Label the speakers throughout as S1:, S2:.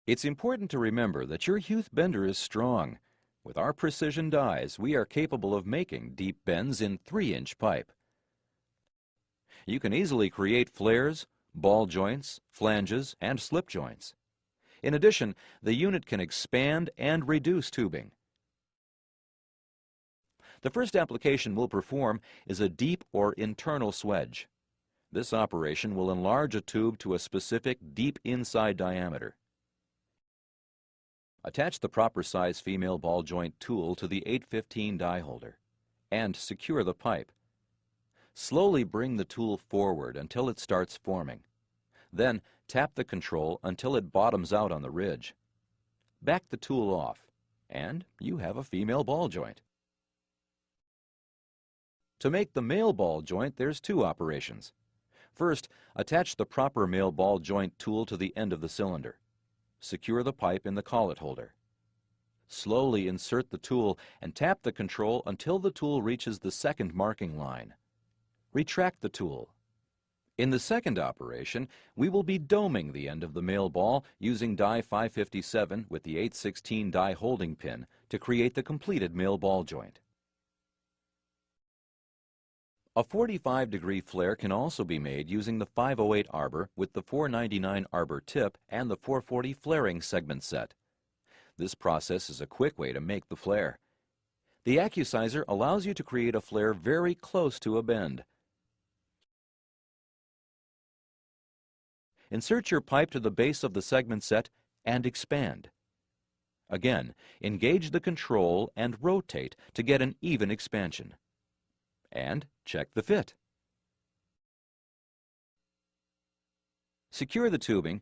S1: It's important to remember that your Huth bender is strong. With our precision dies, we are capable of making deep bends in 3-inch pipe. You can easily create flares, ball joints, flanges, and slip joints. In addition, the unit can expand and reduce tubing. The first application we'll perform is a deep or internal swedge. This operation will enlarge a tube to a specific deep inside diameter. Attach the proper size female ball joint tool to the 815 die holder and secure the pipe. Slowly bring the tool forward until it starts forming. Then tap the control until it bottoms out on the ridge. Back the tool off, and you have a female ball joint. To make the male ball joint, there's 2 operations. First, attach the proper male ball joint tool to the end of the cylinder. Secure the pipe in the collet holder. Slowly insert the tool and tap the control until the tool reaches the second marking line. Retract the tool. In the second operation, we will be doming the end of the male ball using die 557 with the 816 die holding pin to create the completed male ball joint. A 45-degree flare can also be made using the 508 arbor with the 499 arbor tip and the 440 flaring segment set. This process is a quick way to make the flare. The AccuSizer allows you to create a flare very close to a bend. Insert your pipe to the base of the segment set and expand. Again, engage the control and rotate to get an even expansion. And check the fit. Secure the tubing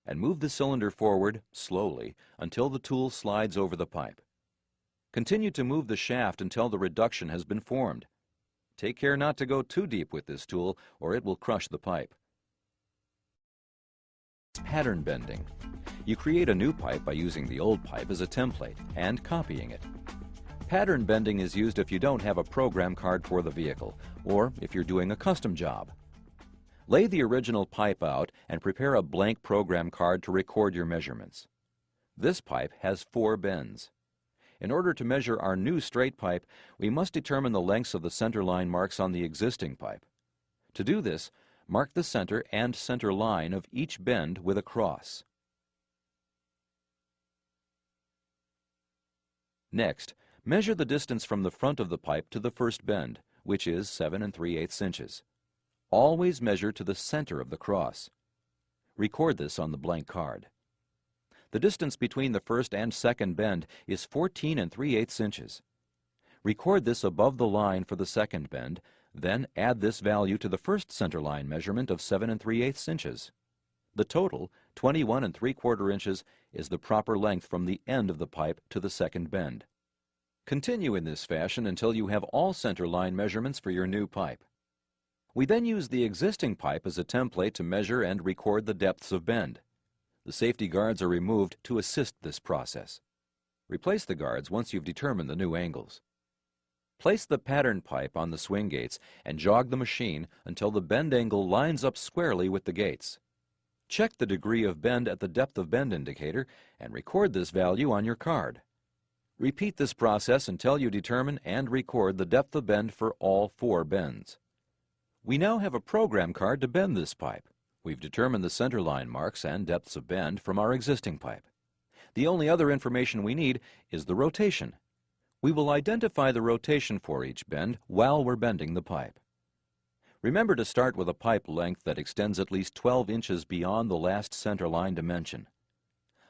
S1: and move the cylinder forward slowly until the tool slides over the pipe. Continue to move the shaft until the reduction has been formed. Take care not to go too deep with this tool or it will crush the pipe. Pattern bending. You create a new pipe by using the old pipe as a template and copying it. Pattern bending is used if you don't have a program card for the vehicle or if you're doing a custom job. Lay the original pipe out and prepare a blank program card to record your measurements. This pipe has 4 bends. In order to measure our new straight pipe, we must determine the lengths of the centerline marks on the existing pipe. To do this, mark the center and center line of each bend with a cross. Next, measure the distance from the front of the pipe to the first bend, which is 7 3/8 inches. Always measure to the center of the cross. Record this on the blank card. The distance between the first and second bend is 14 3/8 inches. Record this above the line for the second bend, then add this value to the first center line measurement of 7 3/8 inches. The total, 21 3/4 inches, is the proper length from the end of the pipe to the second bend. Continue in this fashion until you have all center line measurements for your new pipe. We then use the existing pipe as a template to measure and record the depths of bend. The safety guards are removed to assist this process. Replace the guards once you've determined the new angles. Place the pattern pipe on the swing gates and jog the machine until the bend angle lines up squarely with the gates. Check the degree of bend at the depth of bend indicator and record this value on your card. Repeat this process until you determine and record the depth of bend for all 4 bends. We now have a program card to bend this pipe. We've determined the center line marks and depths of bend from our existing pipe. The only other information we need is the rotation. We will identify the rotation for each bend while we're bending the pipe. Remember to start with a pipe length that extends at least 12 inches beyond the last center line dimension.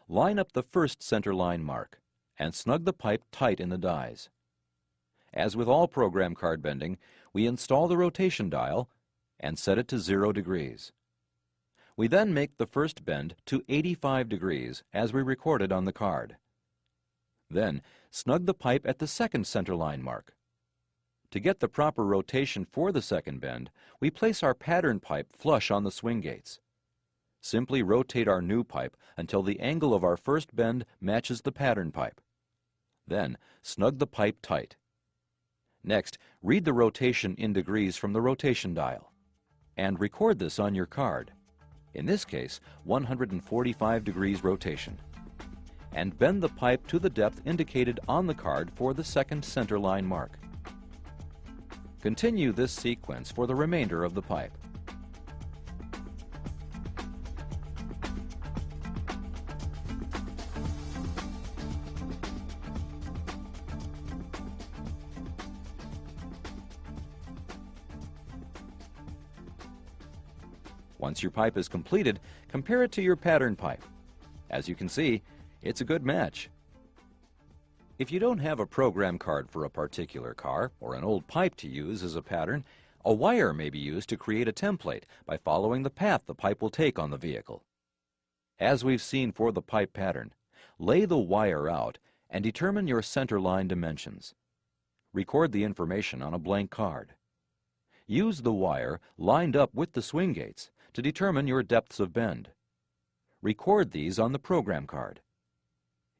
S1: Line up the first center line mark and snug the pipe tight in the dies. As with all program card bending, we install the rotation dial and set it to 0 degrees. We then make the first bend to 85 degrees as we recorded on the card. Then, snug the pipe at the second center line mark. To get the proper rotation for the second bend, we place our pattern pipe flush on the swing gates. Simply rotate our new pipe until the angle of our first bend matches the pattern pipe. Then, snug the pipe tight. Next, read the rotation in degrees from the rotation dial. and record this on your card. In this case, 145 degrees rotation. And bend the pipe to the depth indicated on the card for the second centerline mark. Continue this sequence for the remainder of the pipe. Once your pipe is completed, compare it to your pattern pipe. As you can see, it's a good match. If you don't have a program card for a particular car or an old pipe to use as a pattern, a wire may be used to create a template by following the path the pipe will take on the vehicle. As we've seen for the pipe pattern, lay the wire out and determine your centerline dimensions. Record the information on a blank card. Use the wire lined up with the swing gates to determine your depths of bend. Record these on the program card.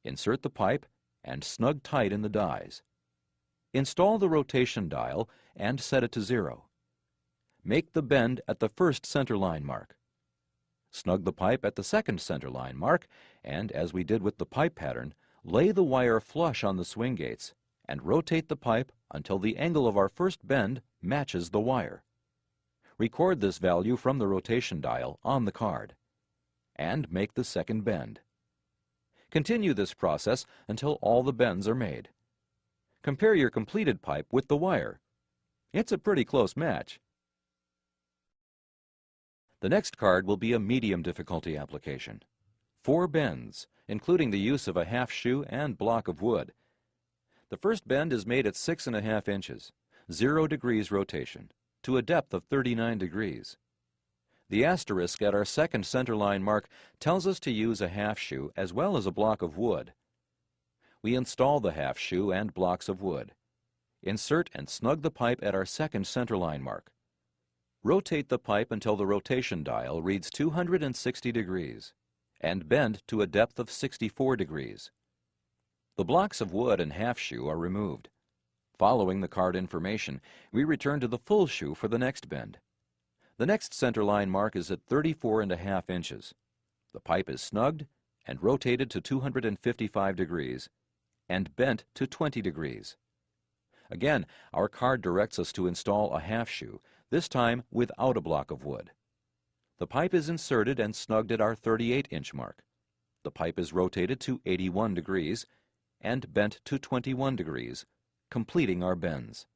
S1: Insert the pipe and snug tight in the dies. Install the rotation dial and set it to 0. Make the bend at the first centerline mark. Snug the pipe at the second centerline mark, and as we did with the pipe pattern, lay the wire flush on the swing gates and rotate the pipe until the angle of our first bend matches the wire. Record this value from the rotation dial on the card, and make the second bend. Continue this process until all the bends are made. Compare your completed pipe with the wire. It's a pretty close match. The next card will be a medium difficulty application. 4 bends, including the use of a half shoe and block of wood. The first bend is made at 6½ inches, 0 degrees rotation, to a depth of 39 degrees. The asterisk at our second centerline mark tells us to use a half shoe as well as a block of wood. We install the half shoe and blocks of wood. Insert and snug the pipe at our second centerline mark. Rotate the pipe until the rotation dial reads 260 degrees, and bend to a depth of 64 degrees. The blocks of wood and half shoe are removed. Following the card information, we return to the full shoe for the next bend. The next centerline mark is at 34½ inches. The pipe is snugged and rotated to 255 degrees and bent to 20 degrees. Again, our card directs us to install a half shoe, this time without a block of wood. The pipe is inserted and snugged at our 38-inch mark. The pipe is rotated to 81 degrees and bent to 21 degrees, completing our bends.